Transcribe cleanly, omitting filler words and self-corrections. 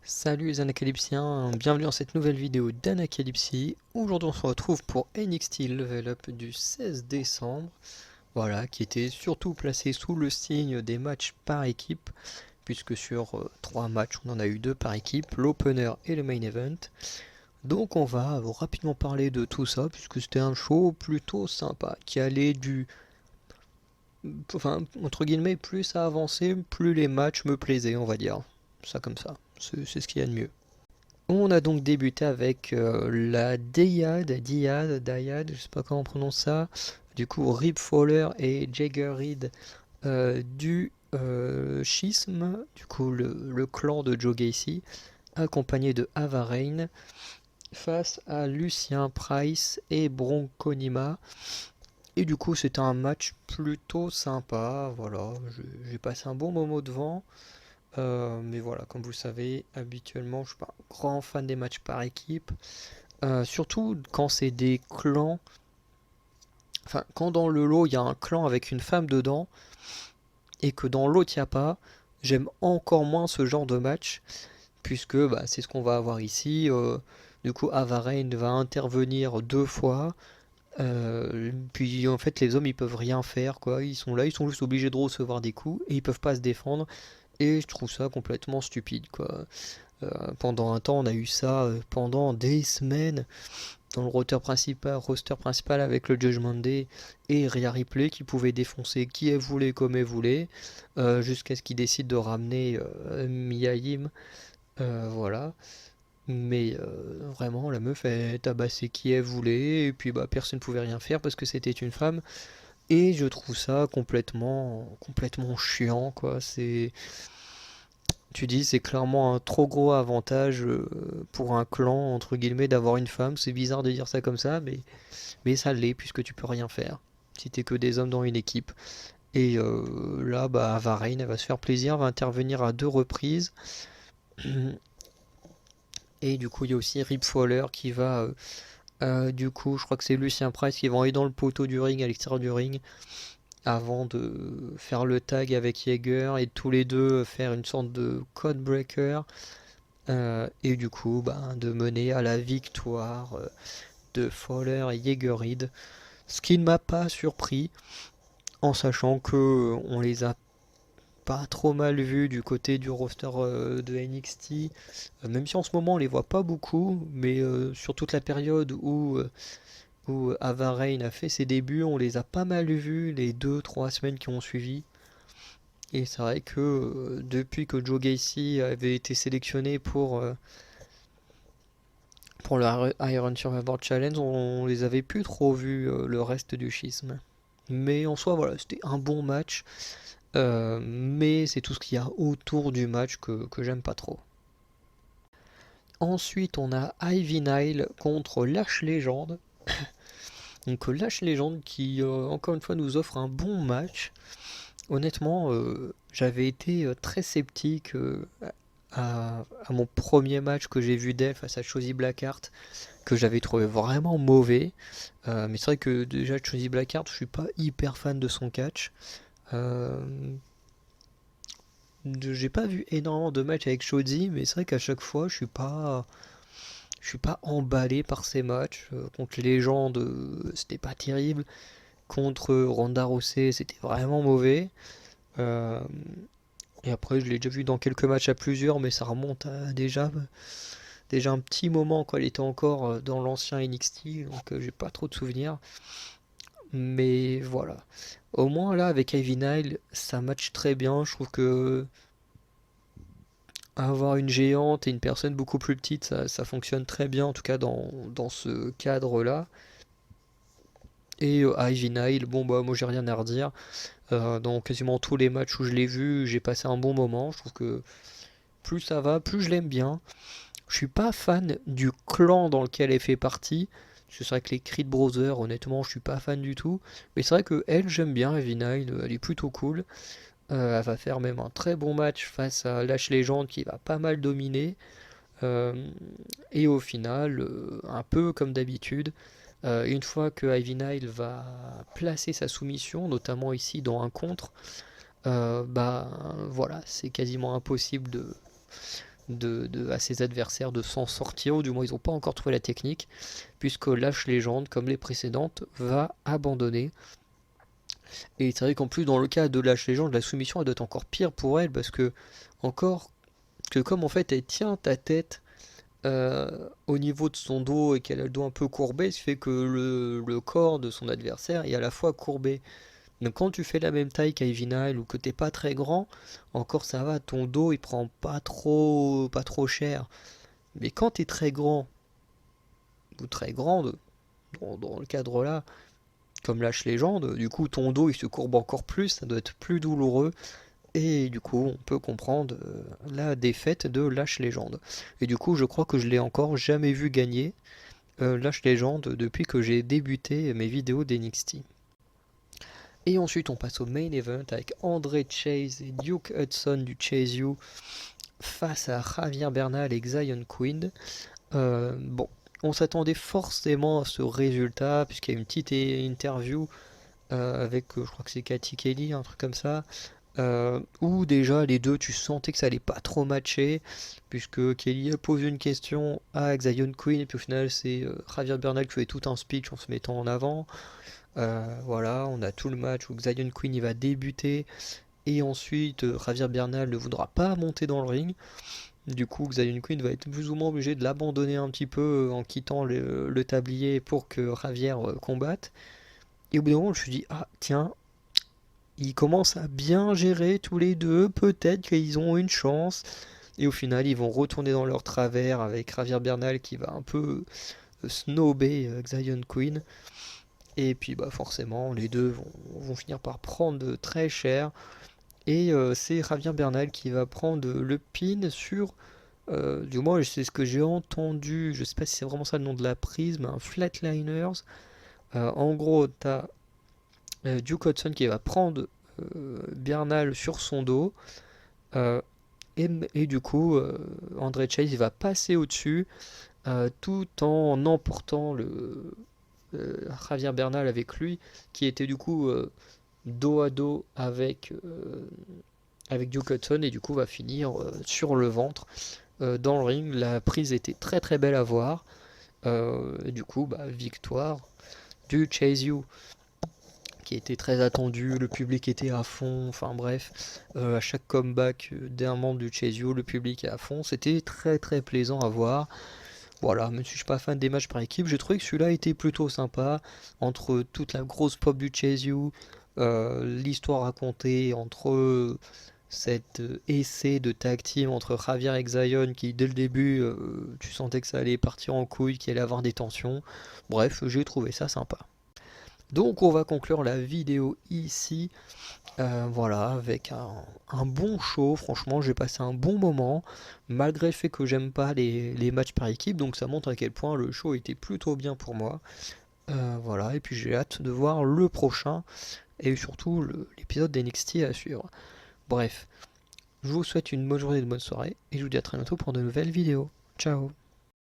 Salut les Anacalypsiens, bienvenue dans cette nouvelle vidéo d'Anacalypsie. Aujourd'hui on se retrouve pour NXT Level Up du 16 décembre, voilà, qui était surtout placé sous le signe des matchs par équipe, puisque sur 3 matchs on en a eu 2 par équipe, l'opener et le main event. Donc on va rapidement parler de tout ça, puisque c'était un show plutôt sympa, qui allait enfin, entre guillemets, plus ça avançait, plus les matchs me plaisaient, on va dire. Ça comme ça, c'est ce qu'il y a de mieux. On a donc débuté avec la Dyad, je sais pas comment on prononce ça. Du coup, Rip Fowler et Jagger Reed du Schism, du coup le clan de Joe Gacy, accompagné de Ava Raine, face à Lucien Price et Bronco Nima. Et du coup, c'était un match plutôt sympa. Voilà, j'ai passé un bon moment devant. Mais voilà, comme vous le savez, habituellement, je suis pas un grand fan des matchs par équipe. Surtout quand c'est des clans. Enfin, quand dans le lot, il y a un clan avec une femme dedans et que dans l'autre, il n'y a pas, j'aime encore moins ce genre de match. Puisque bah, c'est ce qu'on va avoir ici. Du coup, Ava Raine va intervenir 2 fois. Puis en fait, les hommes, ils peuvent rien faire, quoi. Ils sont là, ils sont juste obligés de recevoir des coups et ils peuvent pas se défendre. Et je trouve ça complètement stupide, quoi. Pendant un temps, on a eu ça pendant des semaines dans le roster principal avec le Judgment Day et Rhea Ripley qui pouvait défoncer qui elle voulait comme elle voulait jusqu'à ce qu'ils décident de ramener Mia Yim. Voilà. Mais vraiment, la meuf elle tabassait qui elle voulait et puis bah personne ne pouvait rien faire parce que c'était une femme. Et je trouve ça complètement chiant, quoi. Tu dis, c'est clairement un trop gros avantage pour un clan, entre guillemets, d'avoir une femme. C'est bizarre de dire ça comme ça, mais ça l'est, puisque tu peux rien faire. Si t'es que des hommes dans une équipe. Et là, bah, Varane, elle va se faire plaisir, va intervenir à 2 reprises. Et du coup, il y a aussi Rip Fowler qui va, du coup, je crois que c'est Lucien Price qui va aller dans le poteau du ring, à l'extérieur du ring, avant de faire le tag avec Jaeger et tous les deux faire une sorte de code breaker. Et du coup, ben, de mener à la victoire de Fowler et Jägerid. Ce qui ne m'a pas surpris, en sachant que on les a pas trop mal vus du côté du roster de NXT. Même si en ce moment on les voit pas beaucoup, mais sur toute la période où Ava Raine a fait ses débuts, on les a pas mal vus les 2-3 semaines qui ont suivi. Et c'est vrai que depuis que Joe Gacy avait été sélectionné pour le Iron Survivor Challenge, on les avait plus trop vus le reste du schisme. Mais en soi, voilà, c'était un bon match. Mais c'est tout ce qu'il y a autour du match que j'aime pas trop. Ensuite, on a Ivy Nile contre Lash Legend. Donc Lash Legend qui, encore une fois, nous offre un bon match. Honnêtement, j'avais été très sceptique à mon premier match que j'ai vu d'elle face à Chosy Blackheart, que j'avais trouvé vraiment mauvais. Mais c'est vrai que déjà Chosy Blackheart, je suis pas hyper fan de son catch. Euh, j'ai pas vu énormément de matchs avec Chosy, mais c'est vrai qu'à chaque fois, je suis pas emballé par ses matchs. Contre les légendes, c'était pas terrible. Contre Ronda Rousey, c'était vraiment mauvais. Euh, et après, je l'ai déjà vu dans quelques matchs à plusieurs, mais ça remonte à déjà un petit moment quand elle était encore dans l'ancien NXT, donc j'ai pas trop de souvenirs. Mais voilà. Au moins là, avec Ivy Nile, ça match très bien. Je trouve que avoir une géante et une personne beaucoup plus petite, ça fonctionne très bien, en tout cas dans ce cadre-là. Et Ivy Nile, bon bah moi j'ai rien à redire. Dans quasiment tous les matchs où je l'ai vu, j'ai passé un bon moment. Je trouve que plus ça va, plus je l'aime bien. Je suis pas fan du clan dans lequel elle fait partie. C'est vrai que les Creed Brothers, honnêtement, je suis pas fan du tout. Mais c'est vrai que elle, j'aime bien, Evie Nile, elle est plutôt cool. Elle va faire même un très bon match face à Lash Legend qui va pas mal dominer. Euh, et au final, un peu comme d'habitude, une fois que Ivy Nile va placer sa soumission, notamment ici dans un contre, bah voilà, c'est quasiment impossible à ses adversaires de s'en sortir, ou du moins ils n'ont pas encore trouvé la technique, puisque Lash Legend, comme les précédentes, va abandonner. Et c'est vrai qu'en plus dans le cas de Lash Legend, la soumission elle doit être encore pire pour elle, parce que comme en fait elle tient ta tête au niveau de son dos et qu'elle a le dos un peu courbé, ce qui fait que le corps de son adversaire est à la fois courbé. Donc quand tu fais la même taille qu'Ivy Nile ou que t'es pas très grand, encore ça va, ton dos il prend pas trop cher. Mais quand t'es très grand ou très grande, dans le cadre là, comme Lash Légende, du coup ton dos il se courbe encore plus, ça doit être plus douloureux. Et du coup on peut comprendre la défaite de Lash Légende. Et du coup je crois que je l'ai encore jamais vu gagner Lash Légende depuis que j'ai débuté mes vidéos d'NXT. Et ensuite, on passe au main event avec André Chase et Duke Hudson du Chase U face à Javier Bernal et Xyon Quinn. Bon, on s'attendait forcément à ce résultat, puisqu'il y a une petite interview avec, je crois que c'est Cathy Kelly, un truc comme ça, où déjà les deux, tu sentais que ça allait pas trop matcher, puisque Kelly a posé une question à Xyon Quinn, et puis au final, c'est Javier Bernal qui fait tout un speech en se mettant en avant. Voilà, on a tout le match où Xyon Quinn il va débuter et ensuite Javier Bernal ne voudra pas monter dans le ring. Du coup, Xyon Quinn va être plus ou moins obligé de l'abandonner un petit peu en quittant le tablier pour que Javier combatte. Et au bout d'un moment, je me suis dit, ah tiens, ils commencent à bien gérer tous les deux, peut-être qu'ils ont une chance. Et au final, ils vont retourner dans leur travers avec Javier Bernal qui va un peu snobber Xyon Quinn. Et puis bah forcément, les deux vont finir par prendre très cher. Et c'est Javier Bernal qui va prendre le pin sur, du moins c'est ce que j'ai entendu, je sais pas si c'est vraiment ça le nom de la prise, mais un Flatliners. En gros, t'as Duke Hudson qui va prendre Bernal sur son dos. Et du coup, André Chase il va passer au-dessus tout en emportant Javier Bernal avec lui, qui était du coup dos à dos avec Duke Hudson, et du coup va finir sur le ventre dans le ring. La prise était très très belle à voir. Et du coup, bah, victoire du Chase U qui était très attendu, le public était à fond, enfin bref, à chaque comeback d'un membre du Chase U, le public est à fond, c'était très très plaisant à voir. Voilà, même si je suis pas fan des matchs par équipe, j'ai trouvé que celui-là était plutôt sympa, entre toute la grosse pop du Chase U, l'histoire racontée entre cet essai de tag team entre Javier et Xyon qui dès le début tu sentais que ça allait partir en couille, qu'il allait avoir des tensions. Bref, j'ai trouvé ça sympa. Donc on va conclure la vidéo ici. Voilà, avec un bon show, franchement j'ai passé un bon moment, malgré le fait que j'aime pas les matchs par équipe, donc ça montre à quel point le show était plutôt bien pour moi. Voilà, et puis j'ai hâte de voir le prochain, et surtout l'épisode d'NXT à suivre. Bref, je vous souhaite une bonne journée, une bonne soirée, et je vous dis à très bientôt pour de nouvelles vidéos. Ciao!